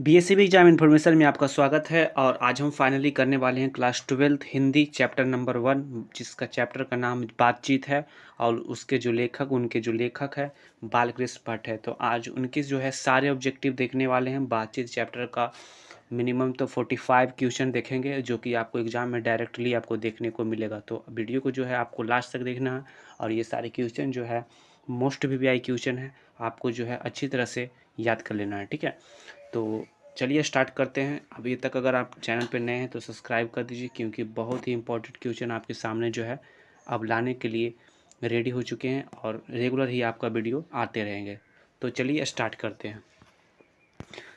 BSc exam information में आपका स्वागत है। और आज हम फाइनली करने वाले हैं class 12th Hindi chapter number 1, जिसका चैप्टर का नाम बातचीत है। और उसके जो लेखक है बालकृष्ण भट्ट है। तो आज उनके जो है सारे ऑब्जेक्टिव देखने वाले हैं। बातचीत चैप्टर का मिनिमम तो 45 क्वेश्चन देखेंगे, जो कि आपको एग्जाम में डायरेक्टली आपको देखने को मिलेगा। तो वीडियो को जो है आपको लास्ट तक देखना है। और ये सारे क्वेश्चन जो है मोस्ट वीवीआई क्वेश्चन है, आपको जो है अच्छी तरह से याद कर लेना है। ठीक है, तो चलिए स्टार्ट करते हैं। अभी तक अगर आप चैनल पर नए हैं तो सब्सक्राइब कर दीजिए, क्योंकि बहुत ही इंपॉर्टेंट क्वेश्चन आपके सामने जो है अब लाने के लिए रेडी हो चुके हैं और रेगुलर ही आपका वीडियो आते रहेंगे। तो चलिए स्टार्ट करते हैं।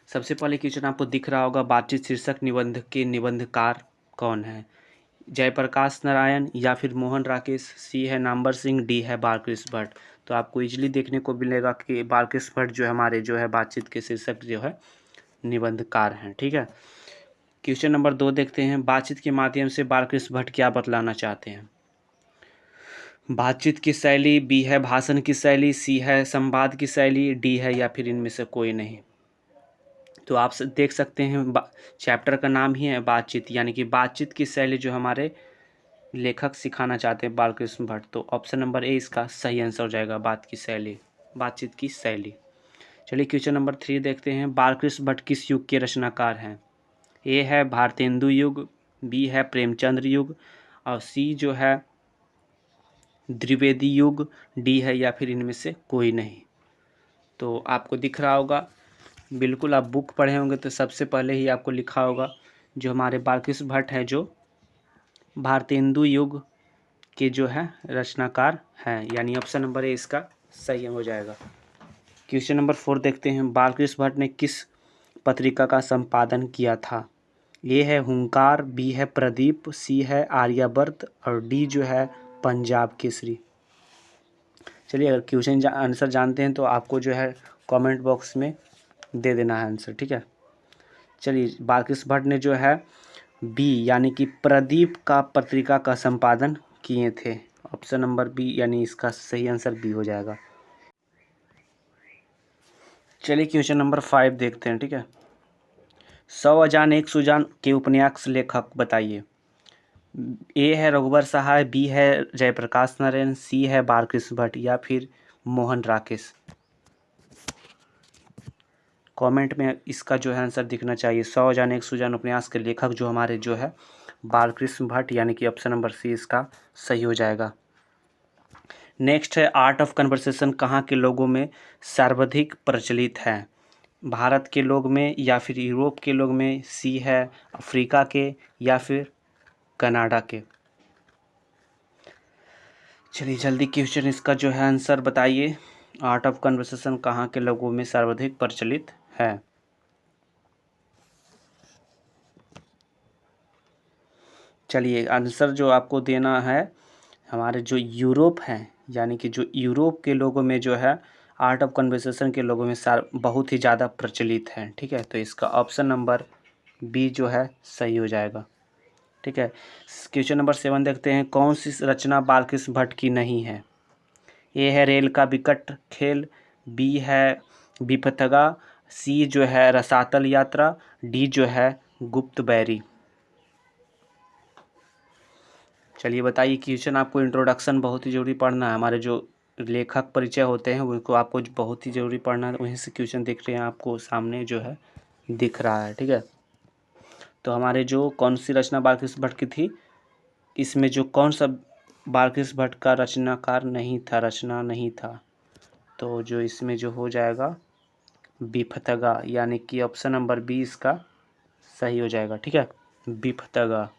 सबसे पहले क्वेश्चन आपको दिख रहा होगा, बातचीत शीर्षक निबंध के निबंधकार कौन है? जयप्रकाश नारायण या फिर मोहन राकेश, सी है नामवर सिंह, डी है बालकृष्ण भट्ट। तो आपको इजीली देखने को मिलेगा कि बालकृष्ण भट्ट जो है हमारे जो है बातचीत के शीर्षक जो है निबंधकार हैं। ठीक है, क्वेश्चन नंबर 2 देखते हैं। बातचीत के माध्यम से बालकृष्ण भट्ट क्या बतलाना चाहते हैं? बातचीत की शैली, बी है भाषण की शैली, सी है संवाद की शैली, डी है या फिर इनमें से कोई नहीं। तो आप देख सकते हैं चैप्टर का नाम ही है बातचीत, यानी कि बातचीत की शैली जो हमारे लेखक सिखाना चाहते हैं बालकृष्ण भट्ट। तो ऑप्शन नंबर ए इसका सही आंसर हो जाएगा, बातचीत की शैली। चलिए क्वेश्चन नंबर 3 देखते हैं। बालकृष्ण भट्ट किस युग के रचनाकार हैं? ए है भारतेंदु युग, बी है प्रेमचंद्र युग, और सी जो है द्विवेदी युग, डी है या फिर इनमें से कोई नहीं। तो आपको दिख रहा होगा, बिल्कुल आप बुक पढ़े होंगे तो सबसे पहले ही आपको लिखा होगा जो हमारे बालकृष्ण भट्ट हैं जो भारतेंदु युग के जो है रचनाकार हैं, यानी ऑप्शन नंबर ए इसका सही हो जाएगा। क्वेश्चन नंबर 4 देखते हैं। बालकृष्ण भट्ट ने किस पत्रिका का संपादन किया था? ए है हुंकार, बी है प्रदीप, सी है आर्यावर्त, और डी जो है पंजाब केसरी। चलिए अगर क्वेश्चन आंसर जानते हैं तो आपको जो है कमेंट बॉक्स में दे देना है आंसर। ठीक है, चलिए बालकृष्ण भट्ट ने जो है बी यानी कि प्रदीप का पत्रिका का संपादन किए थे। ऑप्शन नंबर बी यानी इसका सही आंसर बी हो जाएगा। चलिए क्वेश्चन नंबर 5 देखते हैं। ठीक है, 100 अजान एक सुजान के उपन्यास लेखक बताइए। ए है रघुवर सहाय, बी है जयप्रकाश नारायण, सी है बालकृष्ण भट्ट या फिर मोहन राकेश। कमेंट में इसका जो है आंसर दिखना चाहिए। 100 अजान एक सुजान उपन्यास के लेखक जो हमारे जो है बालकृष्ण भट्ट, यानी कि ऑप्शन नंबर सी इसका सही हो जाएगा। नेक्स्ट है, आर्ट ऑफ कन्वर्सेशन कहाँ के लोगों में सर्वाधिक प्रचलित है? भारत के लोग में या फिर यूरोप के लोग में, सी है अफ्रीका के या फिर कनाडा के। चलिए जल्दी क्वेश्चन इसका जो है आंसर बताइए। आर्ट ऑफ कन्वर्सेशन कहाँ के लोगों में सर्वाधिक प्रचलित है? चलिए आंसर जो आपको देना है, हमारे जो यूरोप हैं, यानी कि जो यूरोप के लोगों में जो है आर्ट ऑफ कन्वर्सेशन के लोगों में बहुत ही ज़्यादा प्रचलित है। ठीक है, तो इसका ऑप्शन नंबर बी जो है सही हो जाएगा। ठीक है, क्वेश्चन नंबर 7 देखते हैं। कौन सी रचना बालकृष्ण भट्ट की नहीं है? ए है रेल का विकट खेल, बी है विपथगा, सी जो है रसातल यात्रा, डी जो है गुप्त बैरी। चलिए बताइए, क्वेश्चन आपको इंट्रोडक्शन बहुत ही ज़रूरी पढ़ना है। हमारे जो लेखक परिचय होते हैं उनको आपको बहुत ही ज़रूरी पढ़ना है। वहीं से क्वेश्चन देख रहे हैं, आपको सामने जो है दिख रहा है। ठीक है, तो हमारे जो कौन सी रचना बालकृष्ण भट्ट की थी, इसमें जो कौन सा बालकृष्ण भट्ट का रचना नहीं था, तो जो इसमें जो हो जाएगा विपथगा, यानी कि ऑप्शन नंबर बी इसका सही हो जाएगा। ठीक है, विपथगा।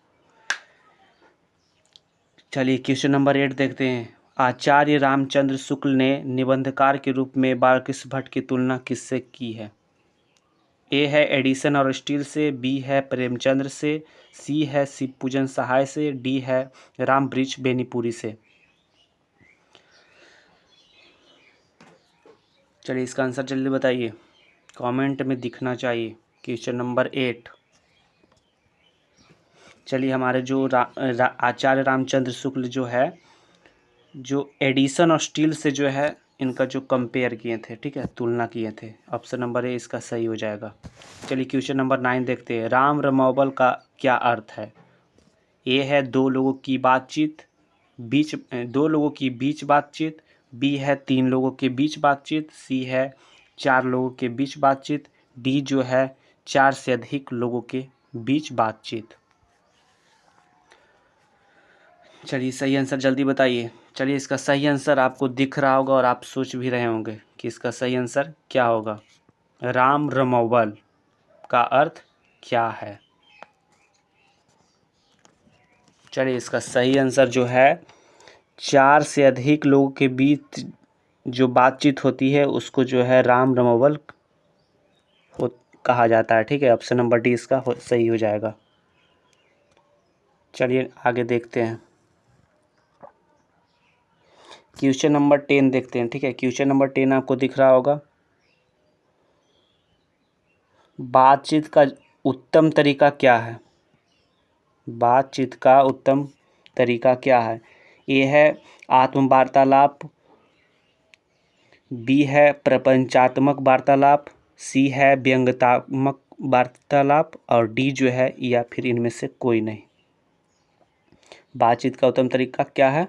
चलिए क्वेश्चन नंबर 8 देखते हैं। आचार्य रामचंद्र शुक्ल ने निबंधकार के रूप में बालकृष्ण भट्ट की तुलना किससे की है? ए है एडिसन और स्टील से, बी है प्रेमचंद्र से, सी है शिवपूजन सहाय से, डी है राम वृक्ष बेनीपुरी से। चलिए इसका आंसर जल्दी बताइए, कमेंट में दिखना चाहिए। Question number 8। चलिए हमारे जो आचार्य रामचंद्र शुक्ल जो है, जो एडिसन और स्टील से जो है इनका जो कंपेयर किए थे, ठीक है, तुलना किए थे। ऑप्शन नंबर ए इसका सही हो जाएगा। चलिए क्वेश्चन नंबर 9 देखते हैं। राम रमौबल का क्या अर्थ है? ए है दो लोगों की बातचीत, दो लोगों की बीच बातचीत, बी है तीन लोगों के बीच बातचीत, सी है चार लोगों के बीच बातचीत, डी जो है चार से अधिक लोगों के बीच बातचीत। चलिए सही आंसर जल्दी बताइए। चलिए इसका सही आंसर आपको दिख रहा होगा और आप सोच भी रहे होंगे कि इसका सही आंसर क्या होगा। राम रमौबल का अर्थ क्या है? चलिए इसका सही आंसर जो है चार से अधिक लोगों के बीच जो बातचीत होती है उसको जो है राम रमौबल कहा जाता है, ठीक है। ऑप्शन नंबर डी इसका सही हो जाएगा। चलिए आगे देखते हैं। क्वेश्चन नंबर 10 देखते हैं, ठीक है। क्वेश्चन नंबर 10 आपको दिख रहा होगा। बातचीत का उत्तम तरीका क्या है? बातचीत का उत्तम तरीका क्या है? ए है आत्म वार्तालाप, बी है प्रपंचात्मक वार्तालाप, सी है व्यंग्यात्मक वार्तालाप और डी जो है या फिर इनमें से कोई नहीं। बातचीत का उत्तम तरीका क्या है?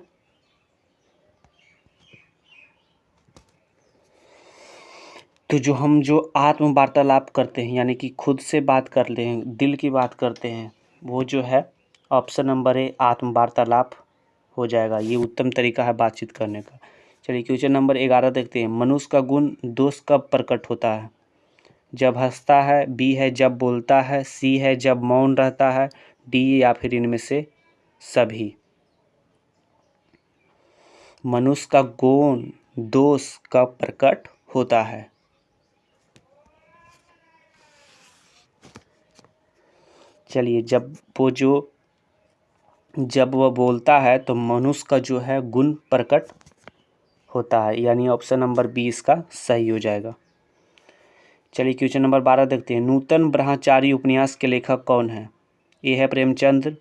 तो जो आत्म वार्तालाप करते हैं यानी कि खुद से बात करते हैं, दिल की बात करते हैं, वो जो है ऑप्शन नंबर ए आत्म वार्तालाप हो जाएगा। ये उत्तम तरीका है बातचीत करने का। चलिए क्वेश्चन नंबर 11 देखते हैं। मनुष्य का गुण दोष कब प्रकट होता है? जब हंसता है, बी है जब बोलता है, सी है जब मौन रहता है, डी या फिर इनमें से सभी। मनुष्य का गुण दोष कब प्रकट होता है? चलिए जब वह बोलता है तो मनुष्य का जो है गुण प्रकट होता है, यानी ऑप्शन नंबर बी इसका सही हो जाएगा। चलिए क्वेश्चन नंबर 12 देखते हैं। नूतन ब्रह्मचारी उपन्यास के लेखक कौन है? ए है प्रेमचंद्र,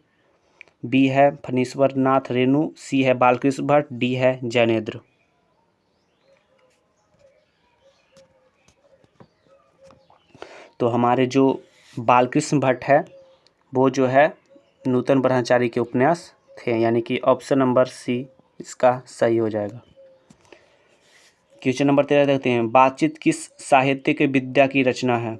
बी है फणीश्वर नाथ रेणु, सी है बालकृष्ण भट्ट, डी है जैनेन्द्र। तो हमारे जो बालकृष्ण भट्ट है वो जो है नूतन ब्रह्मचारी के उपन्यास थे, यानी कि ऑप्शन नंबर सी इसका सही हो जाएगा। क्वेश्चन नंबर 13 देखते हैं। बातचीत किस साहित्य के विद्या की रचना है?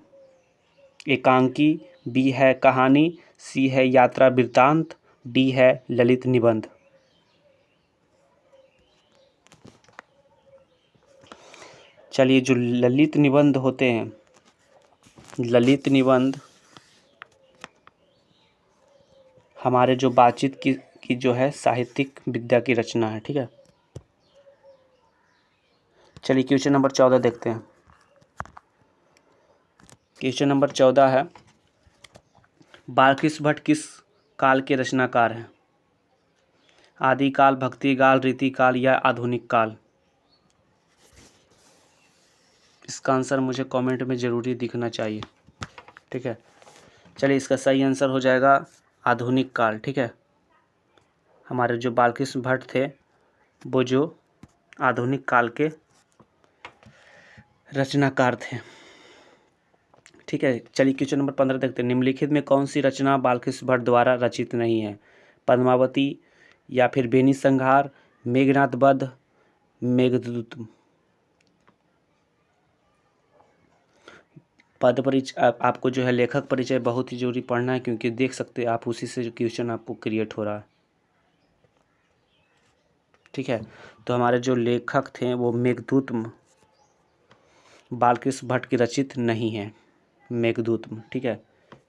एकांकी, बी है कहानी, सी है यात्रा वृत्तांत, डी है ललित निबंध। चलिए जो ललित निबंध होते हैं, ललित निबंध हमारे जो बातचीत की जो है साहित्यिक विद्या की रचना है, ठीक है। चलिए क्वेश्चन नंबर 14 देखते हैं। क्वेश्चन नंबर 14 है। बालकृष्ण भट्ट किस काल के रचनाकार हैं? आदिकाल, भक्तिकाल, रीतिकाल या आधुनिक काल? इसका आंसर मुझे कमेंट में ज़रूरी दिखना चाहिए, ठीक है। चलिए इसका सही आंसर हो जाएगा आधुनिक काल, ठीक है। हमारे जो बालकृष्ण भट्ट थे वो जो आधुनिक काल के रचनाकार थे, ठीक है। चलिए क्वेश्चन नंबर 15 देखते हैं। निम्नलिखित में कौन सी रचना बालकृष्ण भट्ट द्वारा रचित नहीं है? पद्मावती या फिर बेनी संहार, मेघनाथ वध, मेघदूत। पद परिचय आपको जो है लेखक परिचय बहुत ही जरूरी पढ़ना है, क्योंकि देख सकते हैं आप उसी से जो क्वेश्चन आपको क्रिएट हो रहा है, ठीक है। तो हमारे जो लेखक थे वो मेघदूत बालकृष्ण भट्ट की रचित नहीं है, मेघदूत, ठीक है।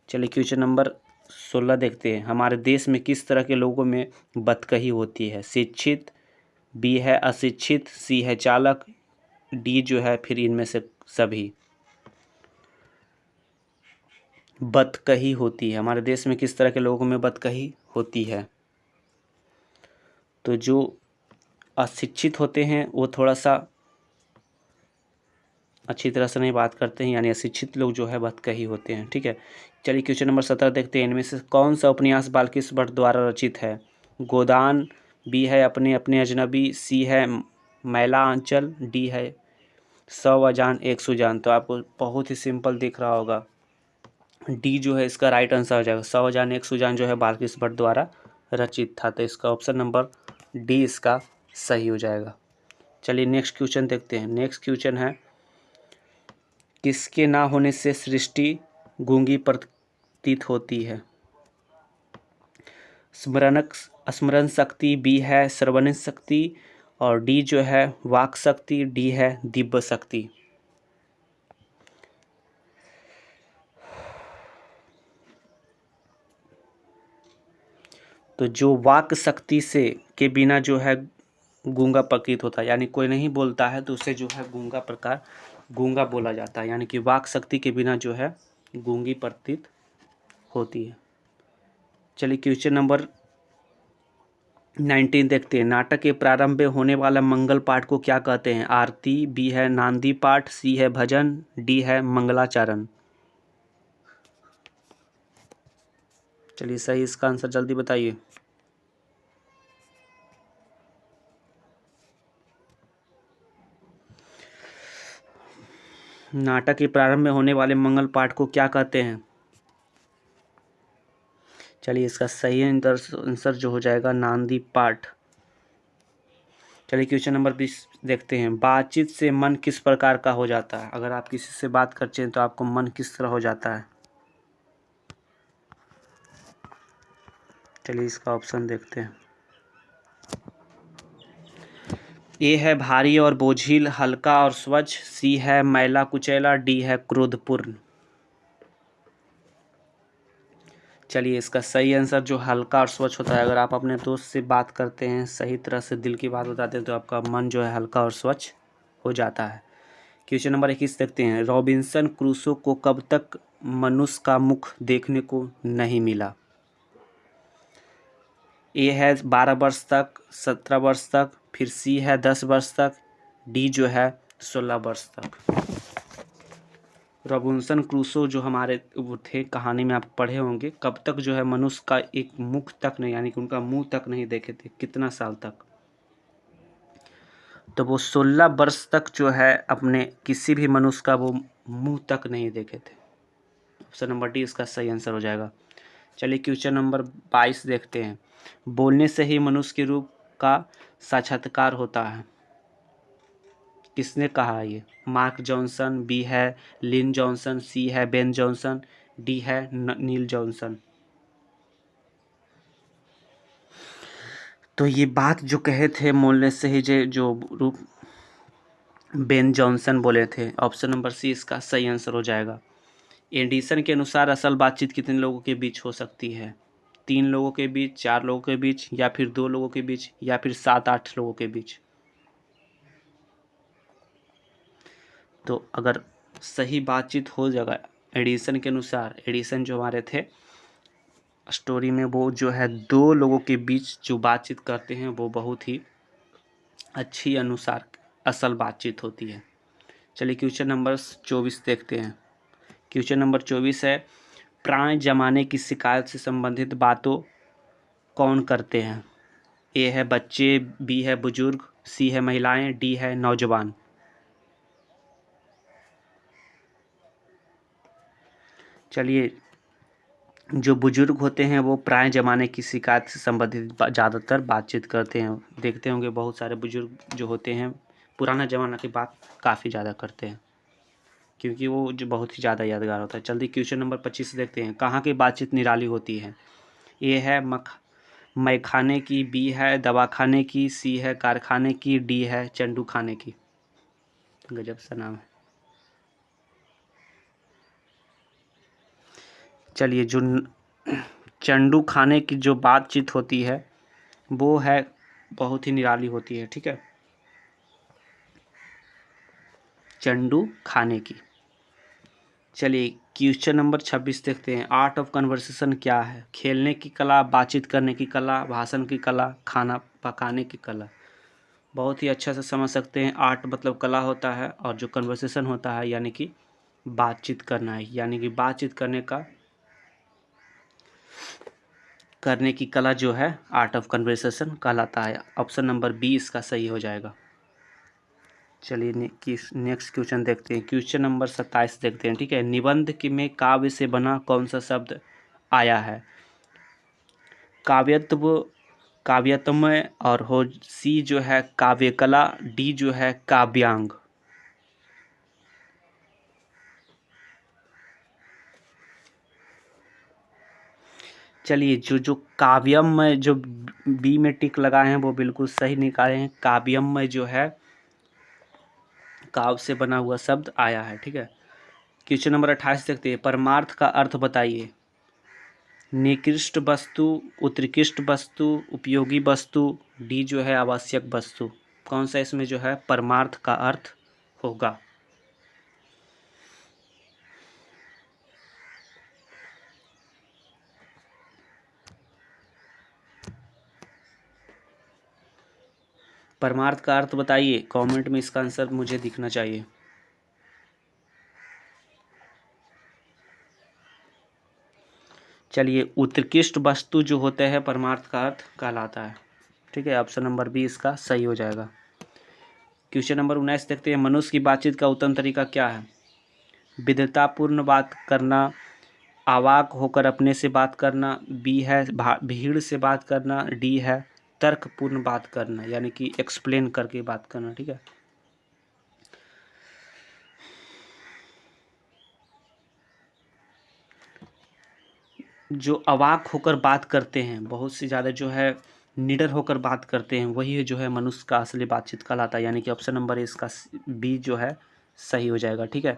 चलिए क्वेश्चन नंबर 16 देखते हैं। हमारे देश में किस तरह के लोगों में बतकही होती है? शिक्षित, बी है अशिक्षित, सी है चालक, डी जो है फिर इनमें से सभी। बतकही होती है, हमारे देश में किस तरह के लोगों में बतकही होती है? तो जो अशिक्षित होते हैं वो थोड़ा सा अच्छी तरह से नहीं बात करते हैं, यानी अशिक्षित लोग जो है बतकही होते हैं, ठीक है। चलिए क्वेश्चन नंबर 17 देखते हैं। इनमें से कौन सा उपन्यास बालकृष्ण भट्ट द्वारा रचित है? गोदान, बी है अपने अपने अजनबी, सी है मैला आंचल, डी है 100 अजान 1 सुजान। तो आपको बहुत ही सिंपल दिख रहा होगा, डी जो है इसका राइट आंसर हो जाएगा। 100 अजान 1 सुजान जो है बालकृष्ण भट्ट द्वारा रचित था, तो इसका ऑप्शन नंबर डी इसका सही हो जाएगा। चलिए नेक्स्ट क्वेश्चन देखते हैं। नेक्स्ट क्वेश्चन है, किसके ना होने से सृष्टि गूंगी प्रतीत होती है? स्मरण शक्ति, बी है श्रवण शक्ति, और डी जो है वाक शक्ति, डी है दिव्य शक्ति। तो जो वाक शक्ति से के बिना जो है गूंगा प्रतीत होता है, यानी कोई नहीं बोलता है तो उसे जो है गूंगा बोला जाता है, यानी कि वाक शक्ति के बिना जो है गूंगी प्रतीत होती है। चलिए क्वेश्चन नंबर 19 देखते हैं। नाटक के प्रारंभ में होने वाला मंगल पाठ को क्या कहते हैं? आरती, बी है नांदी पाठ, सी है भजन, डी है मंगलाचरण। चलिए सही इसका आंसर जल्दी बताइए। नाटक के प्रारंभ में होने वाले मंगल पाठ को क्या कहते हैं? चलिए इसका सही आंसर जो हो जाएगा नांदी पाठ। चलिए क्वेश्चन नंबर 20 देखते हैं। बातचीत से मन किस प्रकार का हो जाता है? अगर आप किसी से बात करते हैं तो आपको मन किस तरह हो जाता है? चलिए इसका ऑप्शन देखते हैं। ए है भारी और बोझिल, हल्का और स्वच्छ, सी है मैला कुचैला, डी है क्रोधपूर्ण। चलिए इसका सही आंसर जो हल्का और स्वच्छ होता है, अगर आप अपने दोस्त से बात करते हैं, सही तरह से दिल की बात बताते हैं, तो आपका मन जो है हल्का और स्वच्छ हो जाता है। क्वेश्चन नंबर 21 देखते हैं। रॉबिन्सन क्रूसो को कब तक मनुष्य का मुख देखने को नहीं मिला? ए है 12 वर्ष तक, 17 वर्ष तक, फिर सी है 10 वर्ष तक, डी जो है 16 वर्ष तक। रॉबिन्सन क्रूसो जो हमारे वो थे, कहानी में आप पढ़े होंगे, कब तक जो है मनुष्य का एक मुख तक नहीं, यानी कि उनका मुंह तक नहीं देखे थे, कितना साल तक? तो वो 16 वर्ष तक जो है अपने किसी भी मनुष्य का वो मुंह तक नहीं देखे थे। ऑप्शन नंबर डी इसका सही आंसर हो जाएगा। चलिए क्वेश्चन नंबर 22 देखते हैं। बोलने से ही मनुष्य के रूप का साक्षात्कार होता है, किसने कहा है ये? मार्क जॉनसन, बी है लिन जॉनसन, सी है बेन जॉनसन, डी है नील जॉनसन। तो ये बात जो कहे थे बोलने से ही जो रूप बेन जॉनसन बोले थे। ऑप्शन नंबर सी इसका सही आंसर हो जाएगा। एडिसन के अनुसार असल बातचीत कितने लोगों के बीच हो सकती है? 3 लोगों के बीच, 4 लोगों के बीच, या फिर 2 लोगों के बीच, या फिर 7-8 लोगों के बीच? तो अगर सही बातचीत हो जाएगा एडिसन के अनुसार, एडिसन जो हमारे थे स्टोरी में, वो जो है 2 लोगों के बीच जो बातचीत करते हैं वो बहुत ही अच्छी अनुसार असल बातचीत होती है। चलिए क्वेश्चन नंबर 24 देखते हैं। क्वेश्चन नंबर 24 है, प्राण जमाने की शिकायत से संबंधित बातों कौन करते हैं? ए है बच्चे, बी है बुजुर्ग, सी है महिलाएं, डी है नौजवान। चलिए जो बुजुर्ग होते हैं वो पुराने ज़माने की शिकायत से संबंधित ज़्यादातर बातचीत करते हैं। देखते होंगे बहुत सारे बुजुर्ग जो होते हैं पुराना ज़माना की बात काफ़ी ज़्यादा करते हैं, क्योंकि वो जो बहुत ही ज़्यादा यादगार होता है। जल्दी क्वेश्चन नंबर 25 देखते हैं। कहाँ की बातचीत निराली होती है? ए है मैखाने की, बी है दवा खाने की, सी है कारखाने की, डी है चंडू खाने की। गजब सा नाम है। चलिए जो चंडू खाने की जो बातचीत होती है वो है बहुत ही निराली होती है, ठीक है, चंडू खाने की। चलिए क्वेश्चन नंबर 26 देखते हैं। आर्ट ऑफ कन्वर्सेशन क्या है? खेलने की कला, बातचीत करने की कला, भाषण की कला, खाना पकाने की कला। बहुत ही अच्छा से समझ सकते हैं। आर्ट मतलब कला होता है, और जो कन्वर्सेशन होता है यानी कि बातचीत करना है, यानी कि बातचीत करने की कला जो है आर्ट ऑफ कन्वर्सेशन कहलाता है। ऑप्शन नंबर बी इसका सही हो जाएगा। चलिए नेक्स्ट क्वेश्चन देखते हैं। क्वेश्चन नंबर 27 देखते हैं। ठीक है, निबंध में काव्य से बना कौन सा शब्द आया है? काव्यत्व, काव्यतमय, और हो सी जो है काव्यकला, डी जो है काव्यांग। चलिए जो काव्यम में जो बी में टिक लगाए हैं वो बिल्कुल सही निकाले हैं। काव्यम में जो है काव्य से बना हुआ शब्द आया है। ठीक है, क्वेश्चन नंबर 28 देखते हैं। परमार्थ का अर्थ बताइए। निकृष्ट वस्तु, उत्कृष्ट वस्तु, उपयोगी वस्तु, डी जो है आवश्यक वस्तु। कौन सा इसमें जो है परमार्थ का अर्थ होगा? परमार्थ का अर्थ बताइए। कमेंट में इसका आंसर मुझे दिखना चाहिए। चलिए, उत्कृष्ट वस्तु जो होते हैं परमार्थ का अर्थ कहलाता है। ठीक है, ऑप्शन नंबर बी इसका सही हो जाएगा। क्वेश्चन नंबर 19 देखते हैं। मनुष्य की बातचीत का उत्तम तरीका क्या है? विद्वतापूर्ण बात करना, अवाक होकर अपने से बात करना, बी है भीड़ से बात करना, डी है तर्कपूर्ण बात करना, यानी कि एक्सप्लेन करके बात करना। ठीक है, जो अवाक होकर बात करते हैं, बहुत से ज़्यादा जो है निडर होकर बात करते हैं, वही जो है मनुष्य का असली बातचीत कहलाता है। यानी कि ऑप्शन नंबर इसका बी जो है सही हो जाएगा। ठीक है,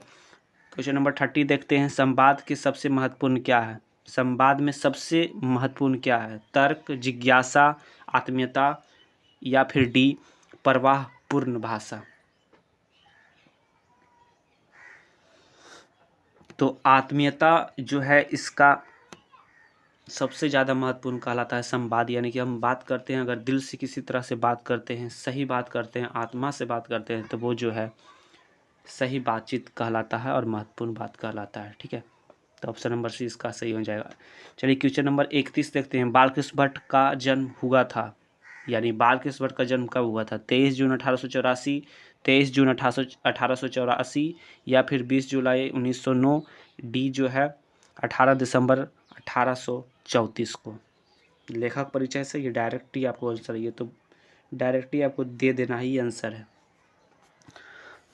क्वेश्चन नंबर 30 देखते हैं। संवाद के सबसे महत्वपूर्ण क्या है? संवाद में सबसे महत्वपूर्ण क्या है? तर्क, जिज्ञासा, आत्मीयता, या फिर डी प्रवाहपूर्ण भाषा। तो आत्मीयता जो है इसका सबसे ज़्यादा महत्वपूर्ण कहलाता है संवाद। यानी कि हम बात करते हैं, अगर दिल से किसी तरह से बात करते हैं, सही बात करते हैं, आत्मा से बात करते हैं, तो वो जो है सही बातचीत कहलाता है और महत्वपूर्ण बात कहलाता है। ठीक है, तो ऑप्शन नंबर सी इसका सही हो जाएगा। चलिए क्वेश्चन नंबर 31 देखते हैं। बालकृष्ण भट्ट का जन्म हुआ था, यानी बालकृष्ण भट्ट का जन्म कब हुआ था? 23 जून 1884, 23 जून 1884, या फिर 20 जुलाई 1909, डी जो है 18 दिसंबर 1834 को। लेखक परिचय से ये डायरेक्ट ही आपको आंसर, ये तो डायरेक्ट ही आपको दे देना ही आंसर है।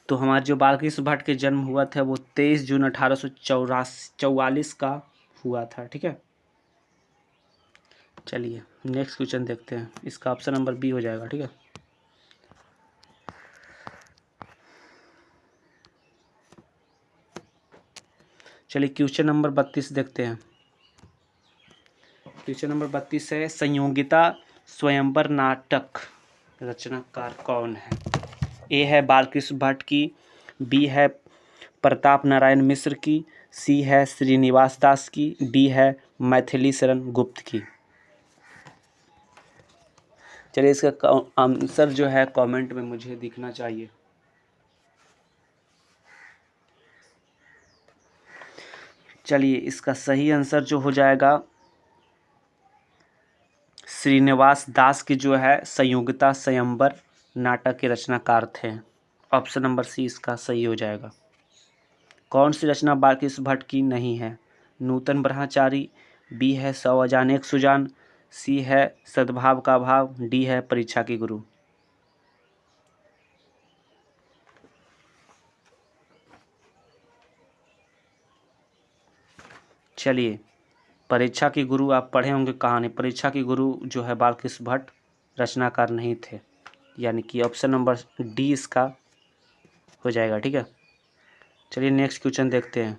तो हमारे जो बालकृष्ण भट्ट के जन्म हुआ था वो 23 जून 1844 का हुआ था। ठीक है, चलिए नेक्स्ट क्वेश्चन देखते हैं। इसका ऑप्शन नंबर बी हो जाएगा। ठीक है, चलिए क्वेश्चन नंबर 32 देखते हैं। क्वेश्चन नंबर 32 है। संयोगिता स्वयंवर नाटक रचनाकार कौन है? ए है बालकृष्ण भट्ट की, बी है प्रताप नारायण मिश्र की, सी है श्रीनिवास दास की, डी है मैथिली शरण गुप्त की। चलिए इसका आंसर जो है कमेंट में मुझे दिखना चाहिए। चलिए इसका सही आंसर जो हो जाएगा श्रीनिवास दास की जो है संयोगिता स्वयंवर नाटक के रचनाकार थे। ऑप्शन नंबर सी इसका सही हो जाएगा। कौन सी रचना बालकृष्ण भट्ट की नहीं है? नूतन ब्रह्मचारी, बी है 100 अजान एक सुजान, सी है सद्भाव का भाव, डी है परीक्षा की गुरु। चलिए, परीक्षा की गुरु आप पढ़े होंगे कहानी। परीक्षा की गुरु जो है बालकृष्ण भट्ट रचनाकार नहीं थे, यानी कि ऑप्शन नंबर डी इसका हो जाएगा। ठीक है, चलिए नेक्स्ट क्वेश्चन देखते हैं।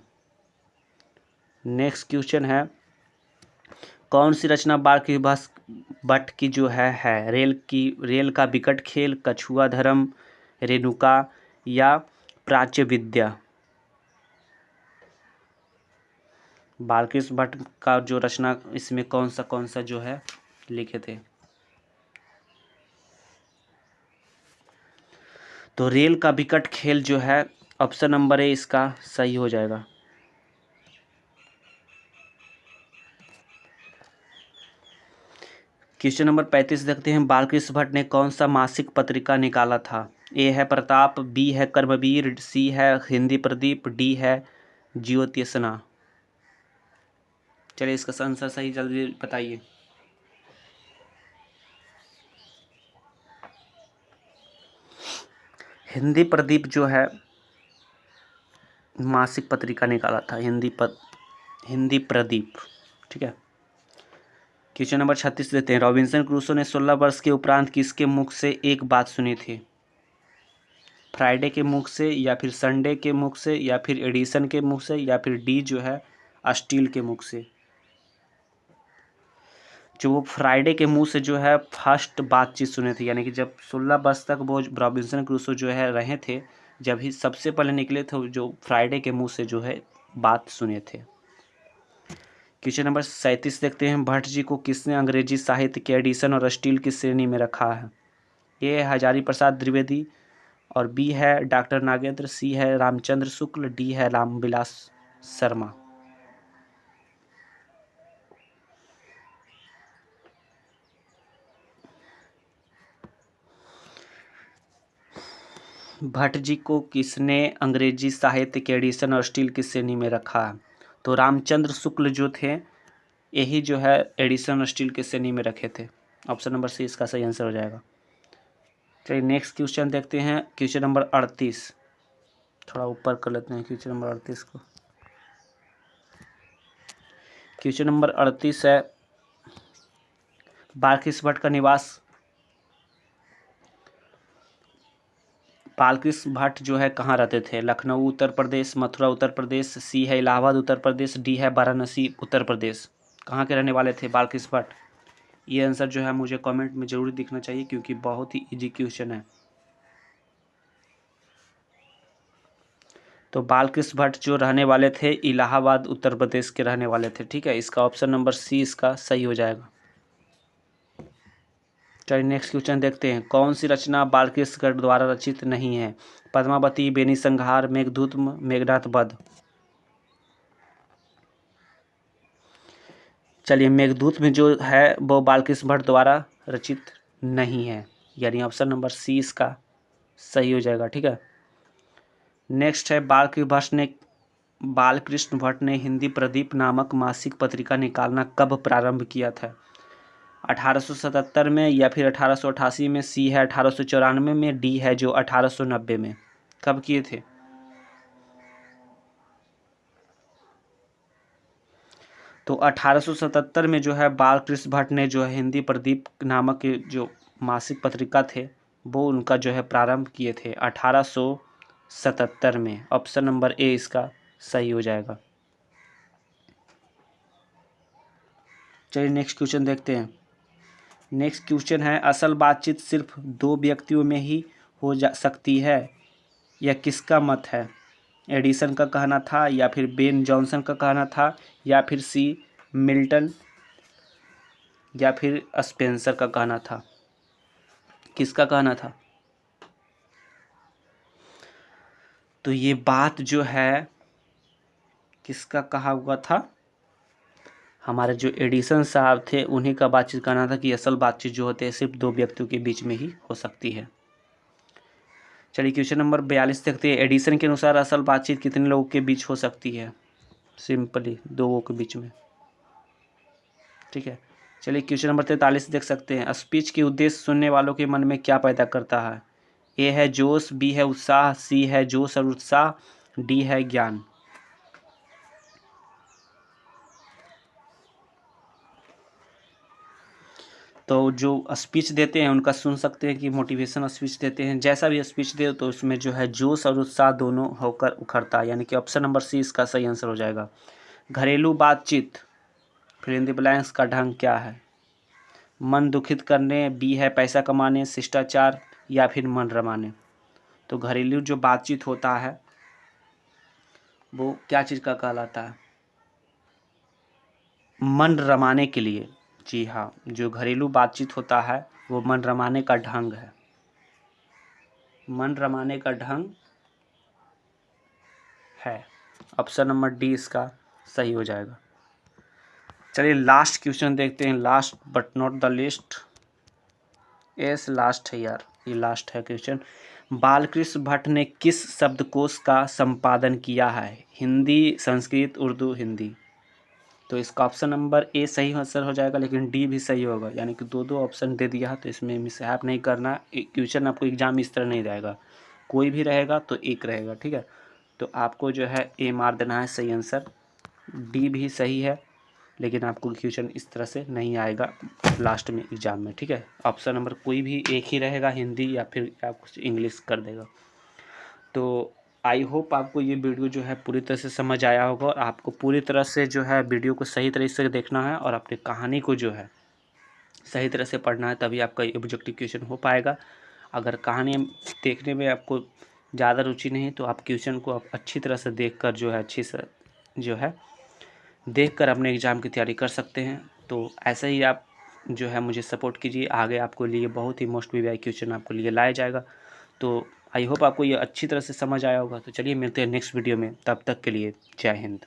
नेक्स्ट क्वेश्चन है। कौन सी रचना बालकृष्ण भट्ट की जो है रेल का विकट खेल, कछुआ धर्म, रेणुका, या प्राच्य विद्या। बालकृष्ण भट्ट का जो रचना इसमें कौन सा जो है लिखे थे? तो रेल का विकट खेल जो है ऑप्शन नंबर ए इसका सही हो जाएगा। क्वेश्चन नंबर 35 देखते हैं, बालकृष्ण भट्ट ने कौन सा मासिक पत्रिका निकाला था? ए है प्रताप, बी है कर्मवीर, सी है हिंदी प्रदीप, डी है ज्योतिषना। चलिए इसका आंसर सही जल्दी बताइए। हिंदी प्रदीप जो है मासिक पत्रिका निकाला था, हिंदी प्रदीप। ठीक है। क्वेश्चन नंबर 36 देते हैं, रॉबिन्सन क्रूसो ने 16 वर्ष के उपरांत किसके मुख से एक बात सुनी थी? फ्राइडे के मुख से, या फिर संडे के मुख से, या फिर एडिसन के मुख से, या फिर डी जो है स्टील के मुख से। जो वो फ्राइडे के मुंह से जो है फर्स्ट बातचीत सुने थे, यानी कि जब 16 वर्ष तक वो रॉबिन्सन क्रूसो जो है रहे थे, जब ही सबसे पहले निकले थे जो फ्राइडे के मुंह से जो है बात सुने थे। क्वेश्चन नंबर 37 देखते हैं, भट्ट जी को किसने अंग्रेजी साहित्य के एडिशन और स्टील की श्रेणी में रखा है? ए हजारी प्रसाद द्विवेदी, और बी है डॉक्टर नागेंद्र, सी है रामचंद्र शुक्ल, डी है रामविलास शर्मा। भट्ट जी को किसने अंग्रेजी साहित्य के एडिशन और स्टील की श्रेणी में रखा है? तो रामचंद्र शुक्ल जो थे, यही जो है एडिशन और स्टील की श्रेणी में रखे थे। ऑप्शन नंबर सी इसका सही आंसर हो जाएगा। चलिए नेक्स्ट क्वेश्चन देखते हैं, क्वेश्चन नंबर 38। थोड़ा ऊपर कर लेते हैं क्वेश्चन नंबर 38 को। क्वेश्चन नंबर 38 है, बालकृष्ण भट्ट का निवास, बालकृष्ण भट्ट जो है कहाँ रहते थे? लखनऊ उत्तर प्रदेश, मथुरा उत्तर प्रदेश, सी है इलाहाबाद उत्तर प्रदेश, डी है वाराणसी उत्तर प्रदेश। कहाँ के रहने वाले थे बालकृष्ण भट्ट? ये आंसर जो है मुझे कमेंट में जरूर दिखना चाहिए, क्योंकि बहुत ही इजी क्वेश्चन है। तो बालकृष्ण भट्ट जो रहने वाले थे इलाहाबाद उत्तर प्रदेश के रहने वाले थे। ठीक है, इसका ऑप्शन नंबर सी इसका सही हो जाएगा। चलिए नेक्स्ट क्वेश्चन देखते हैं, कौन सी रचना बालकृष्ण भट्ट द्वारा रचित नहीं है? पद्मावती, बेनी संहार, मेघदूत, मेघनाथ वध। चलिए मेघदूत में जो है वो बालकृष्ण भट्ट द्वारा रचित नहीं है, यानी ऑप्शन नंबर सी इसका सही हो जाएगा। ठीक है। नेक्स्ट है, बालकृष्ण भट्ट ने हिंदी प्रदीप नामक मासिक पत्रिका निकालना कब प्रारंभ किया था? 1877 में, या फिर 1888 में, सी है 1894 में, डी है जो 1890 में। कब किए थे? तो 1877 में जो है बालकृष्ण भट्ट ने जो है हिंदी प्रदीप नामक जो मासिक पत्रिका थे वो उनका जो है प्रारंभ किए थे 1877 में। ऑप्शन नंबर ए इसका सही हो जाएगा। चलिए नेक्स्ट क्वेश्चन देखते हैं। नेक्स्ट क्वेश्चन है, असल बातचीत सिर्फ दो व्यक्तियों में ही हो जा सकती है, यह किसका मत है? एडिसन का कहना था, या फिर बेन जॉनसन का कहना था, या फिर सी मिल्टन, या फिर स्पेंसर का कहना था? किसका कहना था? तो ये बात जो है किसका कहा हुआ था? हमारे जो एडिसन साहब थे उन्हीं का बातचीत कहना था कि असल बातचीत जो होती है सिर्फ दो व्यक्तियों के बीच में ही हो सकती है। चलिए क्वेश्चन नंबर 42 देखते हैं, एडिसन के अनुसार असल बातचीत कितने लोगों के बीच हो सकती है? सिंपली दो लोगों के बीच में। ठीक है। चलिए क्वेश्चन नंबर 43 देख सकते हैं, स्पीच के उद्देश्य सुनने वालों के मन में क्या पैदा करता है? ए है जोश, बी है उत्साह, सी है जोश और उत्साह, डी है ज्ञान। तो जो स्पीच देते हैं उनका सुन सकते हैं कि मोटिवेशन स्पीच देते हैं, जैसा भी स्पीच दे तो उसमें जो है जोश और उत्साह दोनों होकर उखड़ता है, यानी कि ऑप्शन नंबर सी इसका सही आंसर हो जाएगा। घरेलू बातचीत फिर इन द ब्लैंक्स का ढंग क्या है? मन दुखित करने, बी है पैसा कमाने, शिष्टाचार, या फिर मन रमाने। तो घरेलू जो बातचीत होता है वो क्या चीज़ का कहलाता है? मन रमाने के लिए। जी हाँ, जो घरेलू बातचीत होता है वो मन रमाने का ढंग है। मन रमाने का ढंग है। ऑप्शन नंबर डी इसका सही हो जाएगा। चलिए लास्ट क्वेश्चन देखते हैं, last but not the list. Yes last है यार, ये लास्ट है क्वेश्चन। बालकृष्ण भट्ट ने किस शब्दकोश का संपादन किया है? हिंदी, संस्कृत, उर्दू, हिंदी। तो इसका ऑप्शन नंबर ए सही आंसर हो जाएगा, लेकिन डी भी सही होगा, यानी कि दो दो ऑप्शन दे दिया है, तो इसमें मिसहैप नहीं करना। क्वेश्चन आपको एग्जाम इस तरह नहीं रहेगा, कोई भी रहेगा तो एक रहेगा, ठीक है। तो आपको जो है ए मार देना है सही आंसर। डी भी सही है, लेकिन आपको क्वेश्चन इस तरह से नहीं आएगा लास्ट में एग्जाम में, ठीक है। ऑप्शन नंबर कोई भी एक ही रहेगा, हिंदी या फिर आप कुछ इंग्लिश कर देगा। तो आई होप आपको ये वीडियो जो है पूरी तरह से समझ आया होगा, और आपको पूरी तरह से जो है वीडियो को सही तरीके से देखना है, और अपनी कहानी को जो है सही तरह से पढ़ना है, तभी आपका ऑब्जेक्टिव क्वेश्चन हो पाएगा। अगर कहानी देखने में आपको ज़्यादा रुचि नहीं, तो आप क्वेश्चन को आप अच्छी तरह से देख कर जो है अच्छी से जो है देख कर अपने एग्ज़ाम की तैयारी कर सकते हैं। तो ऐसे ही आप जो है मुझे सपोर्ट कीजिए, आगे आपको लिए बहुत ही मोस्ट वीवीआई क्वेश्चन आपको लिए लाया जाएगा। तो आई होप आपको ये अच्छी तरह से समझ आया होगा। तो चलिए मिलते हैं नेक्स्ट वीडियो में, तब तक के लिए जय हिंद।